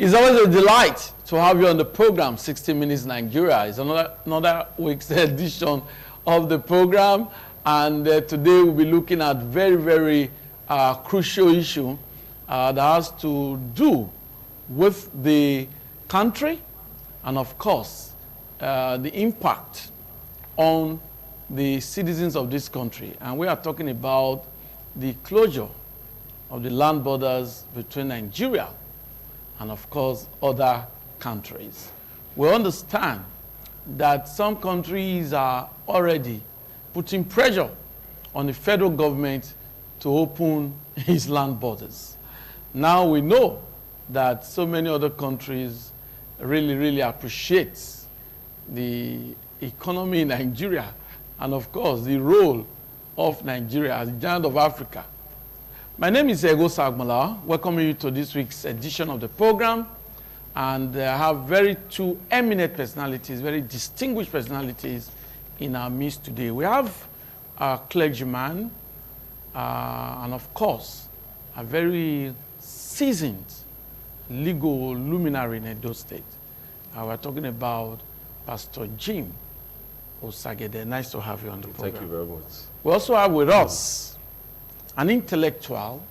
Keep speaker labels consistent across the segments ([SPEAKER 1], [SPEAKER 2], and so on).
[SPEAKER 1] It's always a delight to have you on the program, 60 Minutes Nigeria. It's another week's edition of the program. And today we'll be looking at very, very crucial issue that has to do with the country and, of course, the impact on the citizens of this country. And we are talking about the closure of the land borders between Nigeria and, of course, other countries. We understand that some countries are already putting pressure on the federal government to open its land borders. Now we know that so many other countries really appreciate the economy in Nigeria and, of course, the role of Nigeria as the giant of Africa. My name is Ego Sagmala, welcoming you to this week's edition of the program. And I have two eminent personalities, very distinguished personalities in our midst today. We have a clergyman and, of course, a very seasoned legal luminary in Edo State. We're talking about Pastor Jim Osagede. Nice to have you on the program.
[SPEAKER 2] Thank you very much.
[SPEAKER 1] We also have with us an intellectual,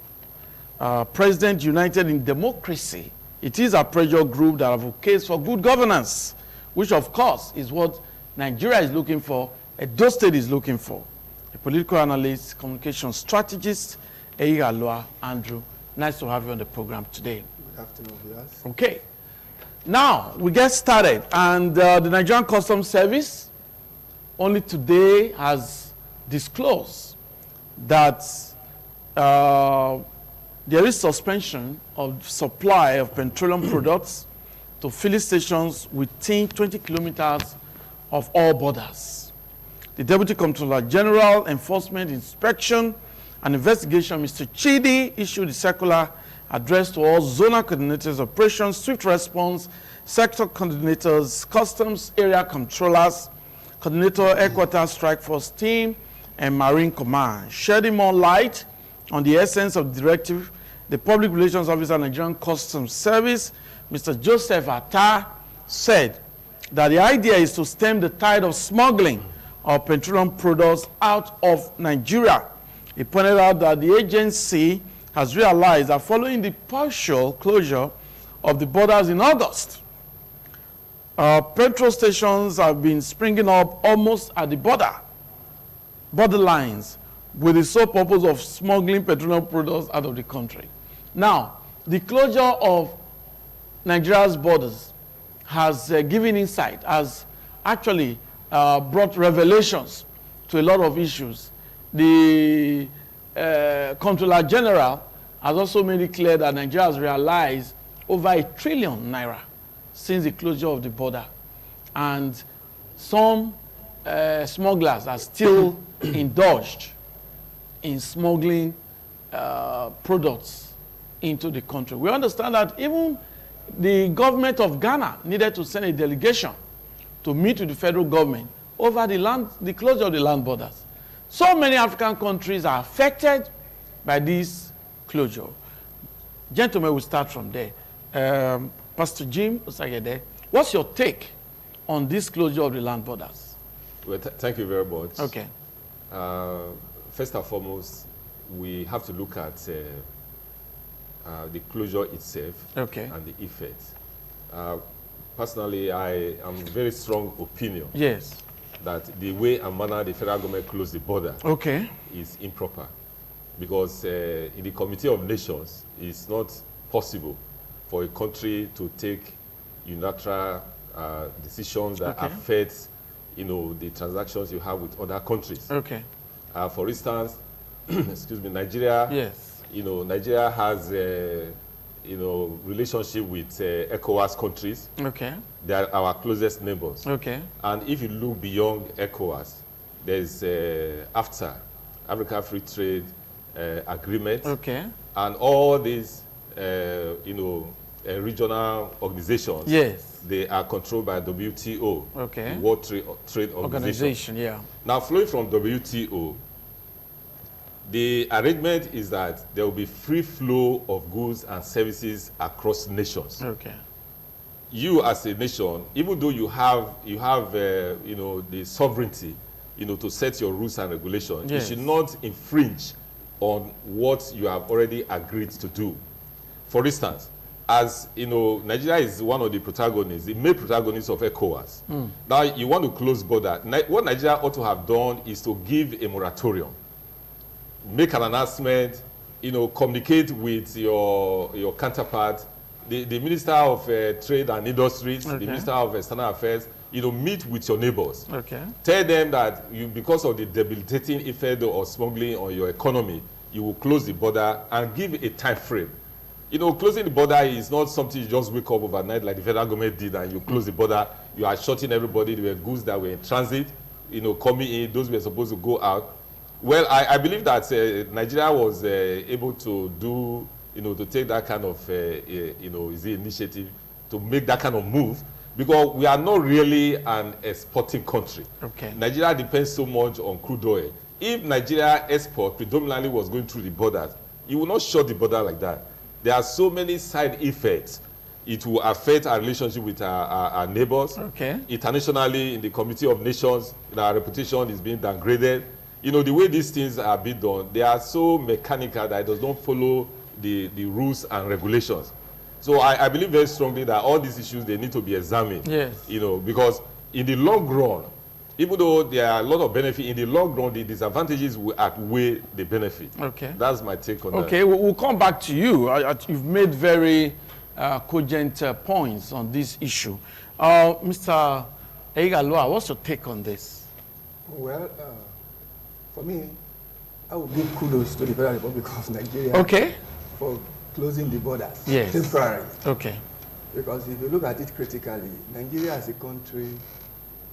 [SPEAKER 1] President United in Democracy. It is a pressure group that advocates for good governance, which of course is what Nigeria is looking for, Edo State is looking for. A political analyst, communication strategist, Eyaloa Andrew. Nice to have you on the program today.
[SPEAKER 3] Good afternoon, viewers.
[SPEAKER 1] Okay. Now, we get started. And the Nigerian Customs Service only today has disclosed that there is suspension of supply of petroleum products to filling stations within 20 kilometers of all borders. The Deputy Comptroller General, Enforcement, Inspection, and Investigation, Mr. Chidi, issued a circular addressed to all zonal coordinators, operations, swift response, sector coordinators, customs area controllers, coordinator, headquarters, strike force team, and Marine Command, shedding more light on the essence of the directive. The Public Relations Officer, Nigerian Customs Service, Mr. Joseph Atta, said that the idea is to stem the tide of smuggling of petroleum products out of Nigeria. He pointed out that the agency has realized that following the partial closure of the borders in August, petrol stations have been springing up almost at the borderlines, with the sole purpose of smuggling petroleum products out of the country. Now, the closure of Nigeria's borders has given insight, has actually brought revelations to a lot of issues. The Comptroller General has also made it clear that Nigeria has realized over ₦1 trillion since the closure of the border. And some smugglers are still indulged in smuggling products into the country. We understand that even the government of Ghana needed to send a delegation to meet with the federal government over the closure of the land borders. So many African countries are affected by this closure. Gentlemen, we'll start from there. Pastor Jim Osagede, what's your take on this closure of the land borders?
[SPEAKER 2] Well, thank you very much.
[SPEAKER 1] Okay.
[SPEAKER 2] First and foremost, we have to look at the closure itself,
[SPEAKER 1] okay,
[SPEAKER 2] and the effect. Personally, I am very strong opinion,
[SPEAKER 1] yes,
[SPEAKER 2] that the way and manner the federal government closed the border,
[SPEAKER 1] okay,
[SPEAKER 2] is improper, because in the Committee of Nations, it's not possible for a country to take unilateral decisions that, okay, affect, the transactions you have with other countries.
[SPEAKER 1] Okay.
[SPEAKER 2] For instance, excuse me, Nigeria.
[SPEAKER 1] Yes.
[SPEAKER 2] Nigeria has relationship with ECOWAS countries.
[SPEAKER 1] Okay.
[SPEAKER 2] They are our closest neighbors.
[SPEAKER 1] Okay.
[SPEAKER 2] And if you look beyond ECOWAS, there's AFTA, African Free Trade Agreement.
[SPEAKER 1] Okay.
[SPEAKER 2] And all these, regional organizations.
[SPEAKER 1] Yes.
[SPEAKER 2] They are controlled by WTO.
[SPEAKER 1] Okay.
[SPEAKER 2] The World Trade Organization.
[SPEAKER 1] Yeah.
[SPEAKER 2] Now, flowing from WTO, the arrangement is that there will be free flow of goods and services across nations.
[SPEAKER 1] Okay.
[SPEAKER 2] you as a nation, even though you have you know, the sovereignty, you know, to set your rules and regulations,
[SPEAKER 1] yes.
[SPEAKER 2] you should not infringe on what you have already agreed to do. For instance, as you know, Nigeria is one of the protagonists, the main protagonists of ECOWAS. Now, you want to close border. What Nigeria ought to have done is to give a moratorium, make an announcement, you know, communicate with your counterpart, the Minister of Trade and Industries, the Minister of External Affairs, you know, meet with your neighbors. Tell them that because of the debilitating effect of smuggling on your economy, you will close the border and give a time frame. You know, closing the border is not something you just wake up overnight like the federal government did and you close the border. You are shutting everybody. There were goods that were in transit, you know, coming in. Those were supposed to go out. Well, I believe that Nigeria was able to do, you know, to take that kind of, you know, initiative to make that kind of move, because we are not really an exporting country. Nigeria depends so much on crude oil. If Nigeria export predominantly was going through the borders, you will not shut the border like that. There are so many side effects. It will affect our relationship with our neighbors. Internationally, in the Committee of Nations, our reputation is being downgraded. You know, the way these things are being done, they are so mechanical that it does not follow the rules and regulations. So I believe very strongly that all these issues, they need to be examined. You know, because in the long run, even though there are a lot of benefit, in the long run, the disadvantages will outweigh the benefit. That's my take on that.
[SPEAKER 1] Okay, we'll come back to you. You've made very cogent points on this issue. Mr. Eigalua, what's your take on this?
[SPEAKER 3] Well, for me, I would give kudos to the Federal Republic of Nigeria for closing the borders temporarily. Because if you look at it critically, Nigeria as a country,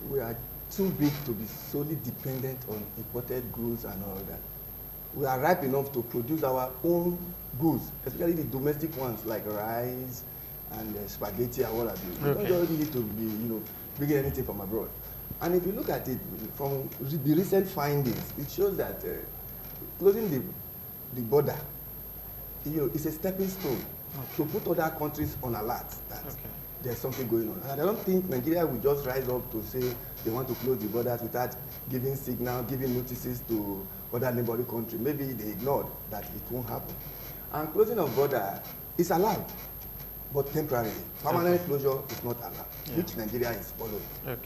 [SPEAKER 3] we are too big to be solely dependent on imported goods and all that. We are ripe enough to produce our own goods, especially the domestic ones like rice and spaghetti and what have you. We don't really need to be, you know, bringing anything from abroad. And if you look at it from the recent findings, it shows that closing the border, you know, is a stepping stone to put other countries on alert that there's something going on. And I don't think Nigeria will just rise up to say they want to close the borders without giving signal, giving notices to other neighboring countries. Maybe they ignored that it won't happen. And closing of border is allowed, but temporarily. Permanent closure is not allowed, which Nigeria is following.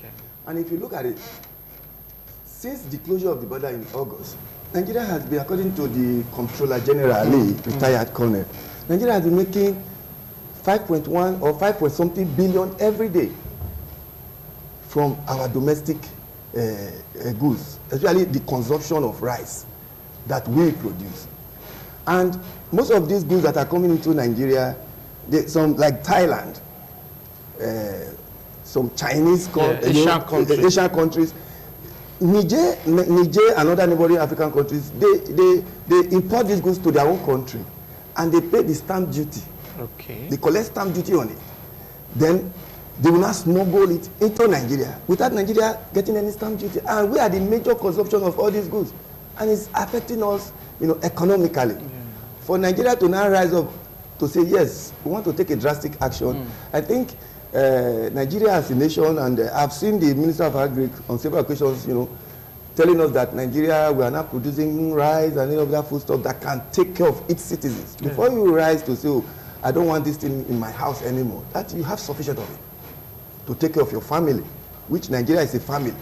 [SPEAKER 3] And if you look at it, since the closure of the border in August, Nigeria has been, according to the Comptroller General, retired colonel, Nigeria has been making 5.1 or 5-point-something billion every day from our domestic goods, especially the consumption of rice that we produce. And most of these goods that are coming into Nigeria, some like Thailand, some Chinese Asian countries, Niger and other neighboring African countries, they import these goods to their own country and they pay the stamp duty. They collect stamp duty on it. Then they will not smuggle it into Nigeria without Nigeria getting any stamp duty. And we are the major consumption of all these goods. And it's affecting us, you know, economically. For Nigeria to now rise up to say, yes, we want to take a drastic action, I think Nigeria as a nation, and I've seen the Minister of Agri on several occasions, you know, telling us that Nigeria, we are not producing rice and any of that food stuff that can take care of its citizens. Before you rise to say, oh, I don't want this thing in my house anymore, that you have sufficient of it to take care of your family, which Nigeria is a family.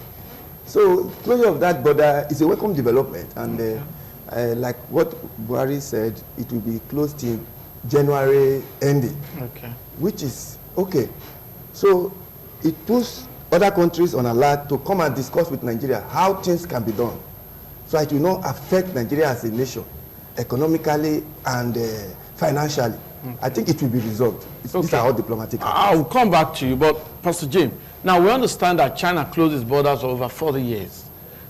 [SPEAKER 3] So closure of that border is a welcome development, and like what Buhari said, it will be closed in January ending, which is okay. So it puts other countries on alert to come and discuss with Nigeria how things can be done, so it will not affect Nigeria as a nation, economically and financially. I think it will be resolved. These are all diplomatic.
[SPEAKER 1] I'll come back to you, but Pastor Jim, now we understand that China closes borders for over 40 years,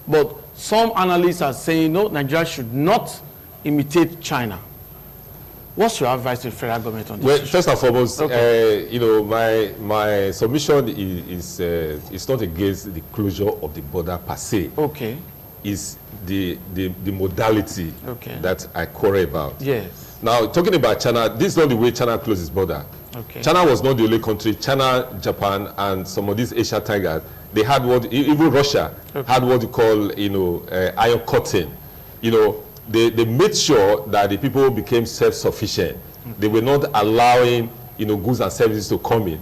[SPEAKER 1] but some analysts are saying, no, Nigeria should not imitate China. What's your advice to the federal government on this?
[SPEAKER 2] Well, first and foremost, you know, my submission is not against the closure of the border per se. It's the modality that I quarrel about. Now, talking about China, this is not the way China closes border. Okay. China was not the only country. China, Japan, and some of these Asian tigers, they had what, even Russia had what you call, iron curtain. They made sure that the people became self-sufficient. They were not allowing, goods and services to come in.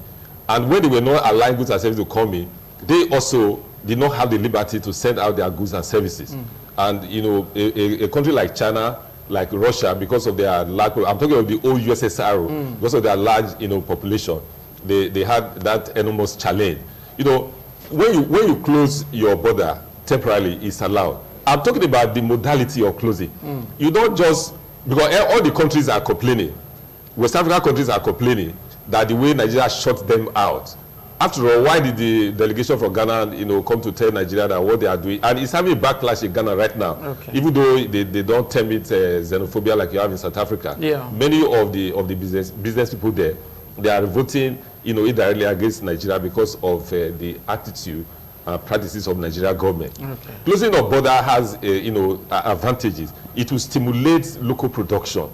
[SPEAKER 2] And when they were not allowing goods and services to come in, they also did not have the liberty to send out their goods and services. And, a country like China, like Russia, because of their lack of, I'm talking about the old USSR, because of their large, population, they had that enormous challenge. When you close your border temporarily, it's allowed. I'm talking about the modality of closing. You don't just, because all the countries are complaining, West African countries are complaining that the way Nigeria shut them out. After all, why did the delegation from Ghana, come to tell Nigeria that what they are doing? And it's having a backlash in Ghana right now, even though they don't term it xenophobia like you have in South Africa. Yeah. Many of the business people there, they are voting, indirectly against Nigeria because of the attitude practices of Nigeria government. Closing of border has, advantages. It will stimulate local production.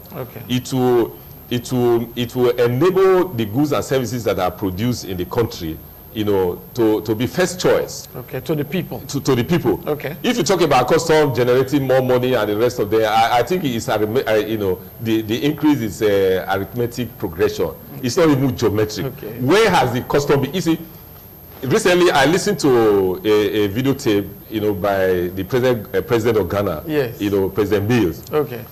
[SPEAKER 2] It will enable the goods and services that are produced in the country, to be first choice.
[SPEAKER 1] To the people.
[SPEAKER 2] To the people. If you talk about custom generating more money and the rest of the, I think it's the increase is arithmetic progression. It's not even geometric. Where has the custom been? You see, recently I listened to a videotape, by the president of Ghana. Yes. President Mills.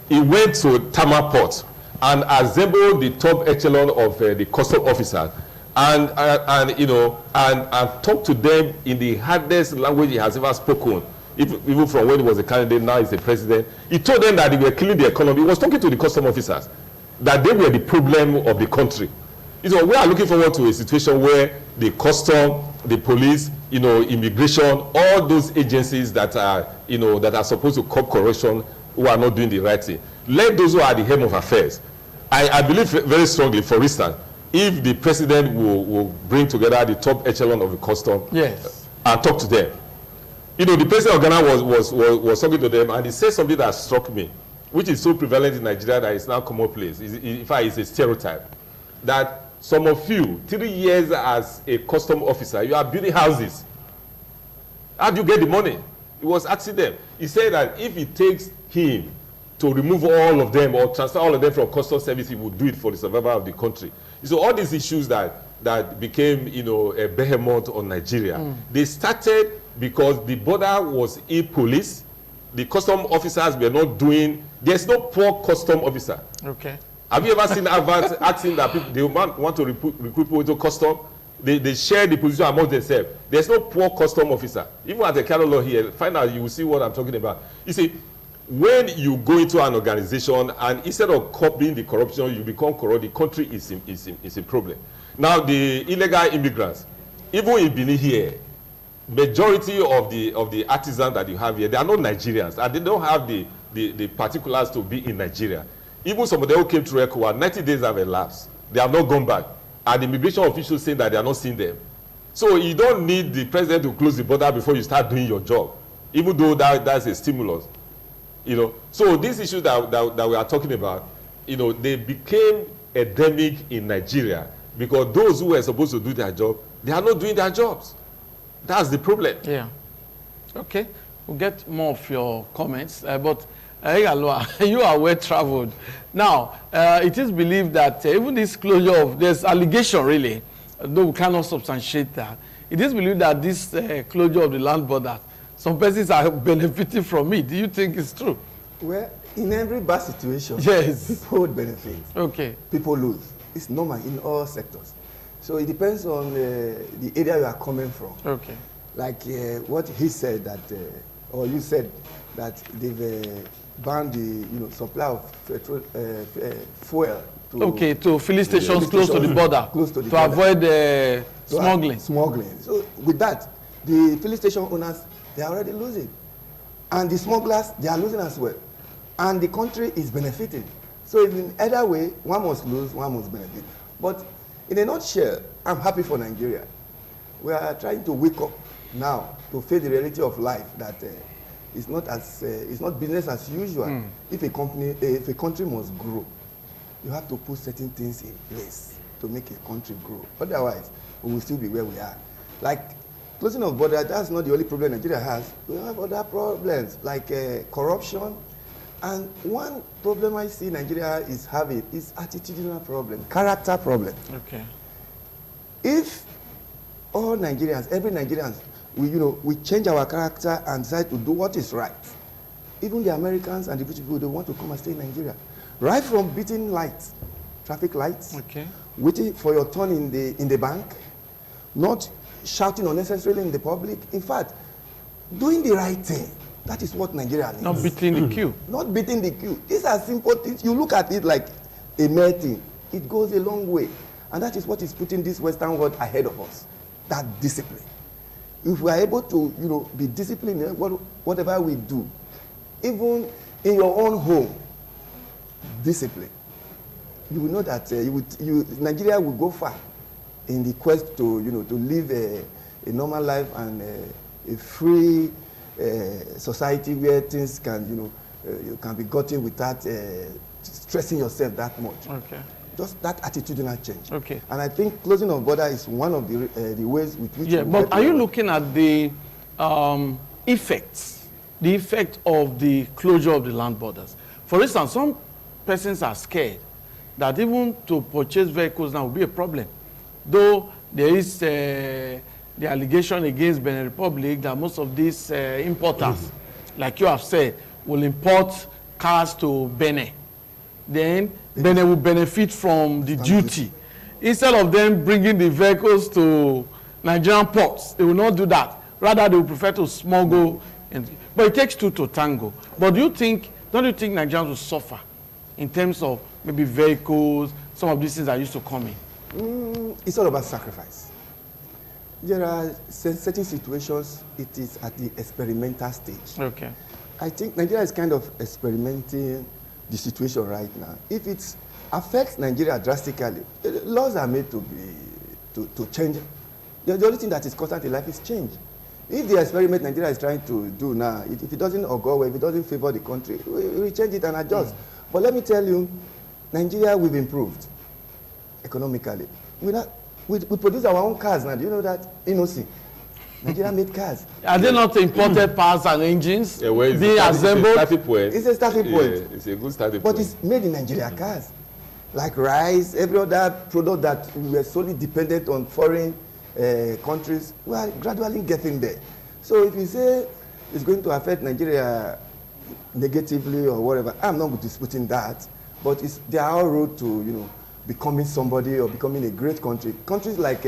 [SPEAKER 2] He went to Tama Port and assembled the top echelon of the custom officers, and talked to them in the hardest language he has ever spoken, even from when he was a candidate, now he's a president. He told them that they were killing the economy. He was talking to the custom officers, that they were the problem of the country. We are looking forward to a situation where the custom, the police, immigration, all those agencies that are, that are supposed to curb corruption, who are not doing the right thing. Let those who are the helm of affairs. I believe very strongly, for instance, if the president will bring together the top echelon of the custom, and talk to them. The president of Ghana was talking to them, and he said something that struck me, which is so prevalent in Nigeria that it's now commonplace. In fact, it's a stereotype. That some of you, 3 years as a custom officer, you are building houses. How do you get the money? He was asking them. He said that if it takes him to remove all of them or transfer all of them from custom service, he would do it for the survival of the country. So all these issues that became, a behemoth on Nigeria, they started because the border was ill-policed. The custom officers were not doing, there's no poor custom officer. Have you ever seen adverts asking that people, they want to recruit people to custom? They share the position among themselves. There's no poor custom officer. Even at the Canada law here, find out, you will see what I'm talking about. You see, when you go into an organization and instead of copying the corruption, you become corrupt, the country is a problem. Now, the illegal immigrants, even in Benin here, majority of the artisans that you have here, they are not Nigerians, and they don't have the particulars to be in Nigeria. Even some of them who came to ECOWAS, 90 days have elapsed. They have not gone back. And the immigration officials saying that they are not seeing them. So you don't need the president to close the border before you start doing your job, even though that's a stimulus. So these issues that we are talking about, they became endemic in Nigeria because those who were supposed to do their job, they are not doing their jobs. That's the problem.
[SPEAKER 1] Yeah. Okay. We'll get more of your comments, but you are well traveled. Now, it is believed that even this closure of, there's allegation really, though we cannot substantiate that. It is believed that this closure of the land border, some persons are benefiting from it. Do you think it's true?
[SPEAKER 3] Well, in every bad situation, people would benefit. People lose. It's normal in all sectors. So it depends on the area you are coming from. Like what he said that, or you said that they've banned the supply of petrol, fuel.
[SPEAKER 1] To filling stations close to the border, to avoid smuggling.
[SPEAKER 3] So with that, the filling station owners, they are already losing. And the smugglers, they are losing as well. And the country is benefiting. So in either way, one must lose, one must benefit. But in a nutshell, I'm happy for Nigeria. We are trying to wake up now to face the reality of life that it's not business as usual. If a country must grow, you have to put certain things in place. to make a country grow. Otherwise, we will still be where we are. Like closing of border, that's not the only problem Nigeria has. We have other problems like corruption. And one problem I see Nigeria is having is attitudinal problem, character problem.
[SPEAKER 1] Okay.
[SPEAKER 3] If all Nigerians, every Nigerian, we change our character and decide to do what is right. Even the Americans and the British people, they want to come and stay in Nigeria. Right from beating lights, traffic lights,
[SPEAKER 1] okay,
[SPEAKER 3] waiting for your turn in the bank, not shouting unnecessarily in the public. In fact, doing the right thing. That is what Nigeria needs.
[SPEAKER 1] Not beating the queue.
[SPEAKER 3] Not beating the queue. These are simple things. You look at it like a mere thing. It goes a long way. And that is what is putting this Western world ahead of us. That discipline. If we are able to, be disciplined in whatever we do, even in your own home, discipline, you will know that Nigeria will go far in the quest to live a normal life and a free society where things can, you can be gotten without stressing yourself that much.
[SPEAKER 1] Okay.
[SPEAKER 3] Just that attitudinal change.
[SPEAKER 1] Okay.
[SPEAKER 3] And I think closing of border is one of the ways with which.
[SPEAKER 1] Yeah, but are you looking at the effects, the effect of the closure of the land borders? For instance, some persons are scared that even to purchase vehicles now will be a problem, though there is the allegation against Benin Republic that most of these importers, like you have said, will import cars to Benin. Then Benin will benefit from the duty. Instead of them bringing the vehicles to Nigerian ports, they will not do that. Rather, they will prefer to smuggle. But it takes two to tango. But don't you think Nigerians will suffer in terms of maybe vehicles, some of these things that used to come in?
[SPEAKER 3] It's all about sacrifice. There are certain situations, it is at the experimental stage. Okay. I think Nigeria is kind of experimenting the situation right now. If it affects Nigeria drastically, laws are made to change. The only thing that is constant in life is change. If the experiment Nigeria is trying to do now, if it doesn't go well, if it doesn't favor the country, we change it and adjust. But let me tell you, Nigeria, we've improved economically. We produce our own cars now. Do you know that? NOC. Nigeria made cars. Are
[SPEAKER 1] they not imported parts and engines being assembled?
[SPEAKER 3] It's a starting point.
[SPEAKER 2] Yeah, it's a good starting
[SPEAKER 3] point.
[SPEAKER 2] But
[SPEAKER 3] it's made in Nigeria cars. Like rice, every other product that we were solely dependent on foreign countries, we are gradually getting there. So if you say it's going to affect Nigeria negatively or whatever, I'm not disputing that. But they are all road to, becoming somebody or becoming a great country. Countries like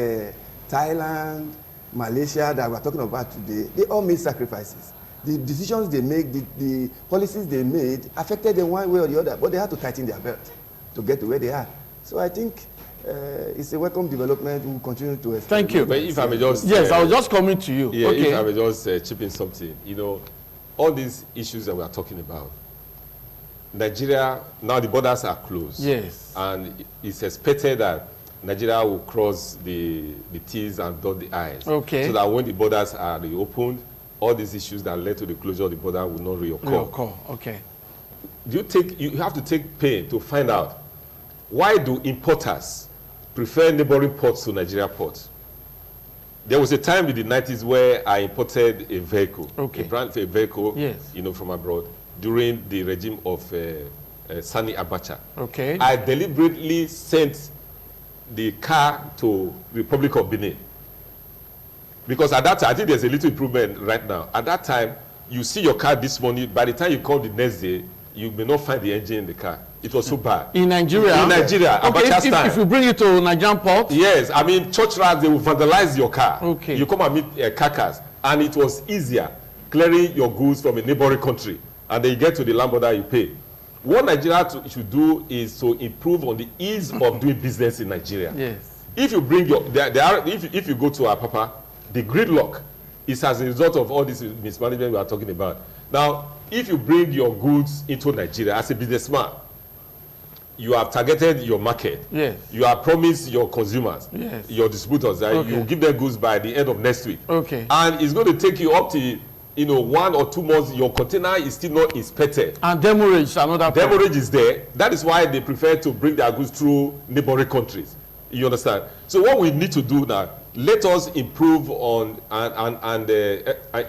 [SPEAKER 3] Thailand, Malaysia that we're talking about today, they all made sacrifices. The decisions they make, the policies they made affected them one way or the other, but they had to tighten their belt to get to where they are. So I think it's a welcome development. We'll continue to explain.
[SPEAKER 1] Thank you.
[SPEAKER 2] But if I may just...
[SPEAKER 1] Yes, I was just coming to you.
[SPEAKER 2] Yeah,
[SPEAKER 1] okay.
[SPEAKER 2] If I may just chip in something. All these issues that we are talking about, Nigeria, now the borders are closed.
[SPEAKER 1] Yes.
[SPEAKER 2] And it's expected that Nigeria will cross the T's and dot the I's.
[SPEAKER 1] Okay.
[SPEAKER 2] So that when the borders are reopened, all these issues that led to the closure of the border will not reoccur.
[SPEAKER 1] Okay.
[SPEAKER 2] You have to take pain to find out, why do importers prefer neighboring ports to Nigeria ports? There was a time in the 90s where I imported a vehicle, a vehicle,
[SPEAKER 1] yes,
[SPEAKER 2] from abroad during the regime of Sani Abacha.
[SPEAKER 1] Okay.
[SPEAKER 2] I deliberately sent the car to Republic of Benin. Because at that time, I think there's a little improvement right now. At that time, you see your car this morning, by the time you call the next day, you may not find the engine in the car. It was so bad.
[SPEAKER 1] In Nigeria?
[SPEAKER 2] In Nigeria, Abacha's time.
[SPEAKER 1] If you bring it to Nigerian port?
[SPEAKER 2] Yes, I mean, church rats, they will vandalize your car.
[SPEAKER 1] Okay.
[SPEAKER 2] You come and meet carcass, and it was easier clearing your goods from a neighboring country, and then you get to the land border, you pay. What Nigeria should do is to improve on the ease of doing business in Nigeria.
[SPEAKER 1] Yes.
[SPEAKER 2] If you bring your, if you go to Apapa, the gridlock is as a result of all this mismanagement we are talking about. Now, if you bring your goods into Nigeria as a businessman, you have targeted your market.
[SPEAKER 1] Yes.
[SPEAKER 2] You have promised your consumers,
[SPEAKER 1] yes,
[SPEAKER 2] your distributors, that you will give them goods by the end of next week.
[SPEAKER 1] Okay.
[SPEAKER 2] And it's going to take you up to 1 or 2 months. Your container is still not inspected.
[SPEAKER 1] And demurrage, another problem.
[SPEAKER 2] Demurrage is there. That is why they prefer to bring their goods through neighboring countries. You understand? So what we need to do now, let us improve on and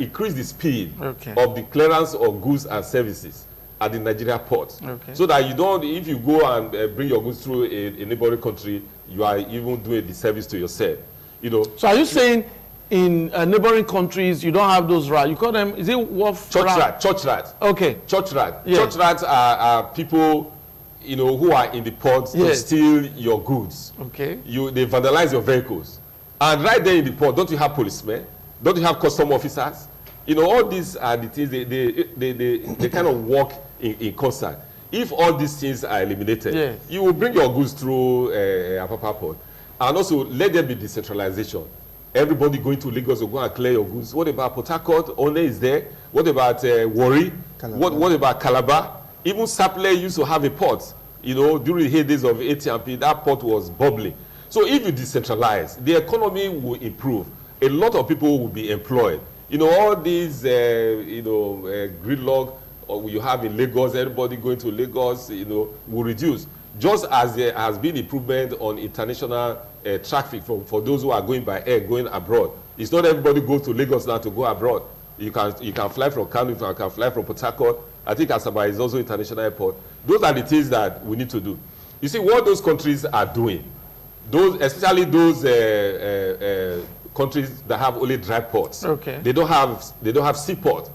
[SPEAKER 2] increase the speed of the clearance of goods and services at the Nigeria port. So that you don't, if you go and bring your goods through a neighboring country, you are even doing a disservice to yourself. You know.
[SPEAKER 1] So are you saying in neighboring countries you don't have those rats? You call them, is it wharf
[SPEAKER 2] church rat? Church rat.
[SPEAKER 1] Okay.
[SPEAKER 2] Church rat. Yeah. Church rats are people, you know, who are in the port to steal your goods. Okay. They vandalize your vehicles. And right there in the port, don't you have policemen? Don't you have custom officers? You know, all these are the things, they kind of work in concert. If all these things are eliminated, you will bring your goods through Apapa port. And also, let there be decentralization. Everybody going to Lagos will go and clear your goods. What about Port Harcourt? One is there. What about Warri? What about Calabar? Even Saple used to have a port. You know, during the heydays of ATMP, that port was bubbling. So if you decentralize, the economy will improve. A lot of people will be employed. You know, all these, gridlock you have in Lagos, everybody going to Lagos, you know, will reduce. Just as there has been improvement on international traffic for those who are going by air, going abroad. It's not everybody goes to Lagos now to go abroad. You can fly from Kano, you can fly from Port Harcourt. I think Asaba is also international airport. Those are the things that we need to do. You see, what those countries are doing, especially those countries that have only dry ports. They don't have seaport.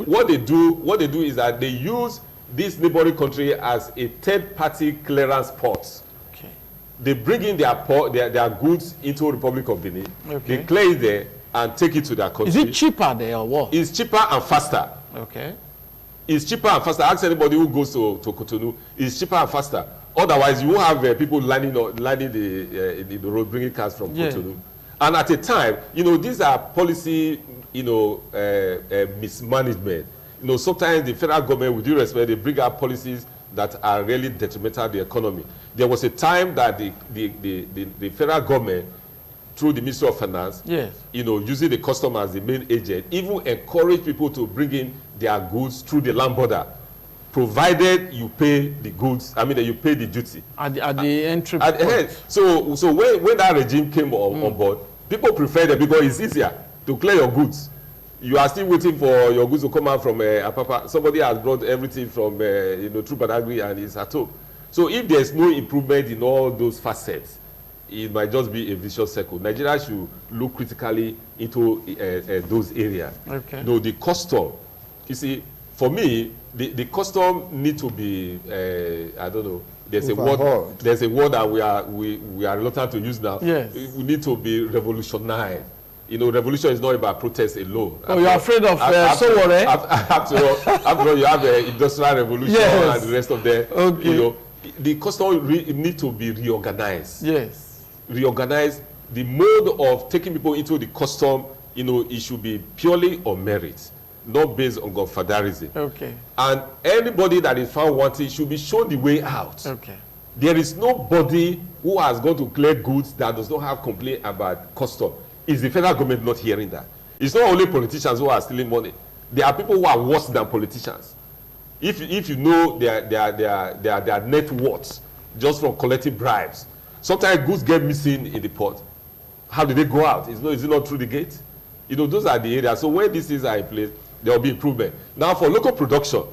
[SPEAKER 2] What they do is that they use this neighboring country as a third-party clearance port. They bring in their goods into Republic of Benin. They clear it there and take it to their country.
[SPEAKER 1] Is it cheaper there or what?
[SPEAKER 2] It's cheaper and faster. It's cheaper and faster. Ask anybody who goes to Cotonou. It's cheaper and faster. Otherwise, you won't have people lining the road, bringing cars from Cotonou. And at a time, you know, these are policy, you know, mismanagement. You know, sometimes the federal government, with due respect, they bring out policies that are really detrimental to the economy. There was a time that the federal government, through the Ministry of Finance, you know, using the custom as the main agent, even encourage people to bring in their goods through the land border, provided you pay the goods, I mean, that you pay the duty. At
[SPEAKER 1] the entry point.
[SPEAKER 2] So when that regime came on board, people preferred it because it's easier to clear your goods. You are still waiting for your goods to come out from Apapa. Somebody has brought everything from you know, through Badagry and it's at home. So if there's no improvement in all those facets, it might just be a vicious circle. Nigeria should look critically into those areas. No, the custom, you see, for me, the custom need to be, I don't know, there's a word that we are reluctant to use now. We need to be revolutionized. You know, revolution is not about protest alone.
[SPEAKER 1] Oh, you're afraid of Sowore?
[SPEAKER 2] After all, you have the industrial revolution and the rest of them. You know, the custom need to be reorganized. Reorganize the mode of taking people into the custom. You know, it should be purely on merit, not based on godfatherism. And anybody that is found wanting should be shown the way out. There is nobody who has gone to clear goods that does not have complaint about custom. Is the federal government not hearing that? It's not only politicians who are stealing money. There are people who are worse than politicians. If you know their net worth just from collecting bribes. Sometimes goods get missing in the port. How do they go out? Is it not through the gate? You know, those are the areas. So when these things are in place, there will be improvement. Now for local production,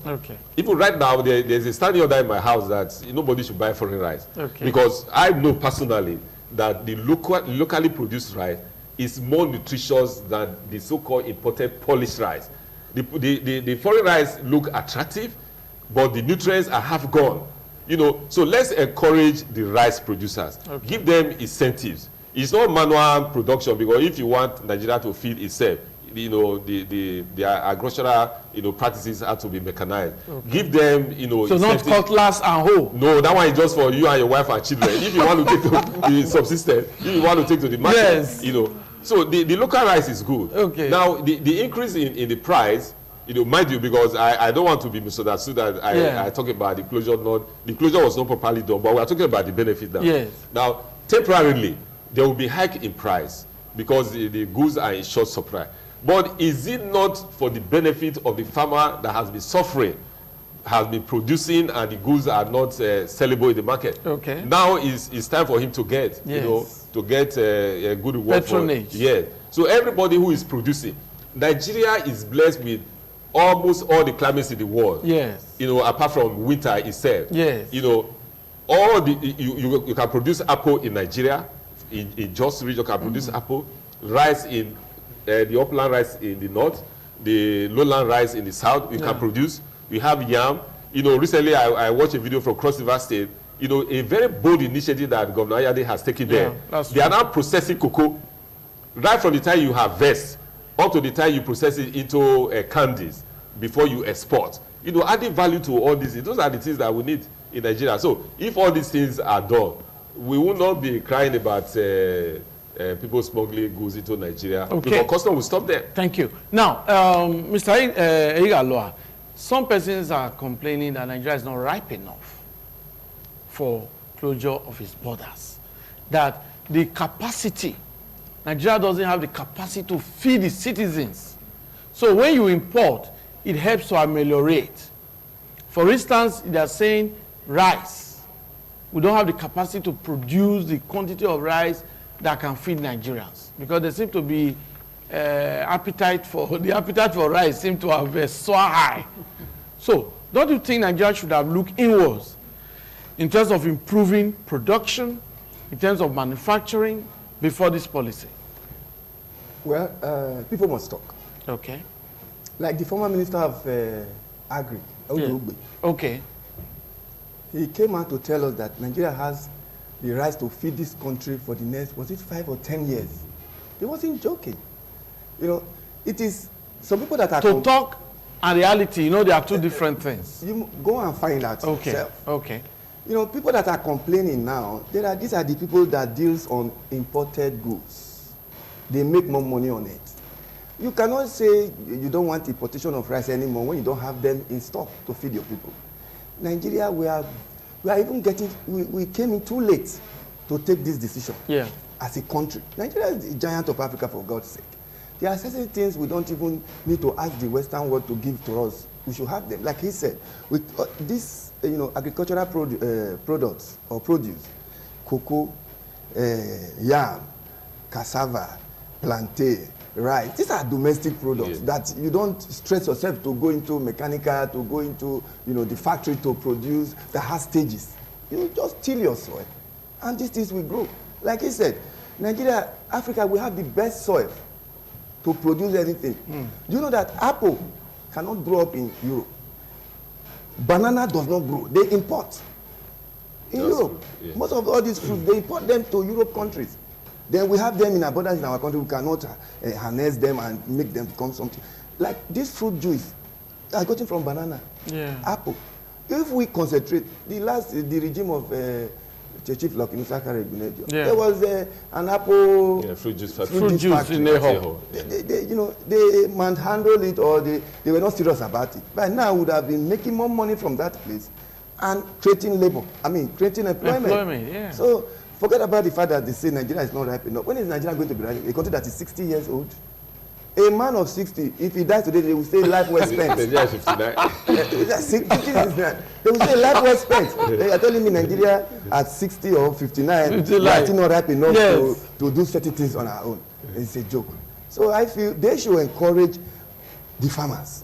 [SPEAKER 2] even right now, there's a standing order in my house that nobody should buy foreign rice. Because I know personally that the locally produced rice is more nutritious than the so-called imported polished rice. The foreign rice look attractive, but the nutrients are half gone. You know, so let's encourage the rice producers. Give them incentives. It's not manual production, because if you want Nigeria to feed itself, you know, their agricultural, you know, practices have to be mechanized. Give them, you know,
[SPEAKER 1] so incentives. Not cutlass and hoe.
[SPEAKER 2] No, that one is just for you and your wife and children. If you want to take to the subsistence, if you want to take to the market, you know. So the local rice is good. Now the increase in the price, you know, mind you, because I don't want to be misunderstood that I talk about the closure. The closure was not properly done, but we are talking about the benefit now. Now, temporarily, there will be hike in price because the goods are in short supply. But is it not for the benefit of the farmer that has been suffering? has been producing and the goods are not sellable in the market.
[SPEAKER 1] Okay.
[SPEAKER 2] Now it's time for him to get,
[SPEAKER 1] yes.
[SPEAKER 2] you know, to get a good reward.
[SPEAKER 1] Patronage.
[SPEAKER 2] Yeah. So everybody who is producing, Nigeria is blessed with almost all the climates in the world.
[SPEAKER 1] Yes.
[SPEAKER 2] You know, apart from winter itself.
[SPEAKER 1] Yes.
[SPEAKER 2] You know, all the you can produce apple in Nigeria, in Jos region you can produce apple, rice in the upland rice in the north, the lowland rice in the south. You can produce. We have yam. You know, recently I watched a video from Cross River State. You know, a very bold initiative that Governor Ayade has taken there. They are now processing cocoa right from the time you harvest up to the time you process it into candies before you export. You know, adding value to all these, those are the things that we need in Nigeria. So if all these things are done, we will not be crying about people smuggling goods into Nigeria. Okay. Because customs will stop them.
[SPEAKER 1] Thank you. Now, Mr. Igaloa, some persons are complaining that Nigeria is not ripe enough for closure of its borders. That the capacity, Nigeria doesn't have the capacity to feed its citizens. So when you import, it helps to ameliorate. For instance, they are saying rice. We don't have the capacity to produce the quantity of rice that can feed Nigerians, because there seems to be appetite for rice seems to have soared high. So don't you think Nigeria should have looked inwards in terms of improving production, in terms of manufacturing, before this policy?
[SPEAKER 3] Well, people must talk.
[SPEAKER 1] Okay.
[SPEAKER 3] Like the former minister of Agri,
[SPEAKER 1] okay.
[SPEAKER 3] He came out to tell us that Nigeria has the right to feed this country for the next, was it 5 or 10 years? He wasn't joking. You know, it is some people that are...
[SPEAKER 1] To talk and reality, you know, there are two different things.
[SPEAKER 3] You go and find out yourself.
[SPEAKER 1] Okay.
[SPEAKER 3] You know, people that are complaining now, these are the people that deals on imported goods. They make more money on it. You cannot say you don't want importation of rice anymore when you don't have them in stock to feed your people. Nigeria, we are even getting, we came in too late to take this decision as a country. Nigeria is the giant of Africa, for God's sake. There are certain things we don't even need to ask the Western world to give to us. We should have them. Like he said, with this, you know, agricultural products or produce, cocoa, yam, cassava, plantain, rice. These are domestic products that you don't stress yourself to go into mechanical, to go into, you know, the factory to produce that has stages. You just till your soil, and these things will grow. Like he said, Nigeria, Africa, we have the best soil to produce anything. Do you know that apple cannot grow up in Europe? Banana does not grow. They import. In Europe, most of all these fruits, they import them to Europe countries. Then we have them in abundance in our country. We cannot harness them and make them become something. Like this fruit juice, I got it from banana, apple. If we concentrate, the regime of Chief Lokinusa, there was an apple
[SPEAKER 2] fruit juice
[SPEAKER 3] factory
[SPEAKER 2] in
[SPEAKER 3] Neho. You know, they manhandled it, or they were not serious about it. But now would have been making more money from that place and creating labor. I mean, creating employment. So forget about the fact that they say Nigeria is not ripe enough. When is Nigeria going to be ripe? A country that is 60 years old? A man of 60, if he dies today, they will say life well spent.
[SPEAKER 2] Nigeria is 59.
[SPEAKER 3] They will say life well spent. They are telling me Nigeria at 60 or 59 is still not ripe enough to do certain things on our own. It's a joke. So I feel they should encourage the farmers.